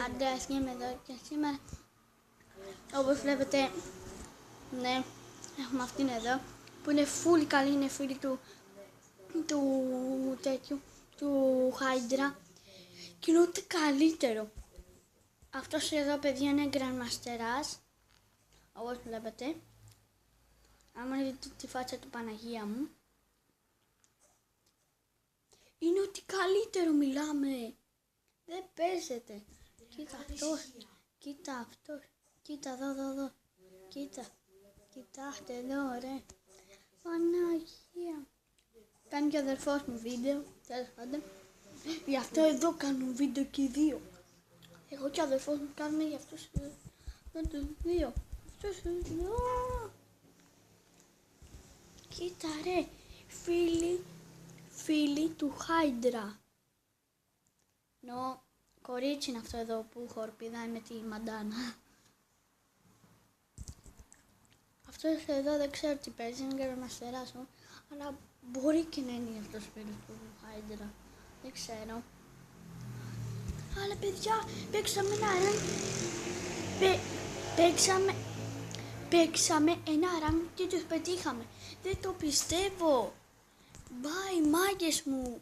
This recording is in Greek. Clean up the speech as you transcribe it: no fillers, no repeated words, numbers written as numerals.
Αντρέας είμαι εδώ και σήμερα, όπως βλέπετε, ναι, έχουμε αυτήν εδώ που είναι full καλή, είναι φίλη του Χάιντρα και είναι ό,τι καλύτερο. Αυτός εδώ, παιδιά, είναι Grandmasterάς, όπως βλέπετε. Άμα δείτε τη φάτσα του, Παναγία μου, είναι ό,τι καλύτερο, μιλάμε. Δεν παίζεται. Κοίτα αυτός, κοίτα αυτός, κοίτα εδώ, κοιτάξτε εδώ, ρε. Παναγία. Κάνει και ο αδερφός μου βίντεο, τέλος πάντων. Γι' αυτό εδώ κάνουν βίντεο και οι δύο. Εγώ και ο αδερφός μου κάνουμε για αυτούς τους δύο. Κοίτα ρε, φίλοι του Χάιντρα. Κορίτσι είναι αυτό εδώ που χορπηδάει με τη μαντάνα. Αυτός εδώ δεν ξέρω τι παίζει, είναι Grandmasterάς μου, αλλά μπορεί και να είναι αυτός φίλος του Χάιντρα. Δεν ξέρω. Αλλά παιδιά, παίξαμε ένα rank και τους πετύχαμε. Δεν το πιστεύω. Bye, μάγκες μου.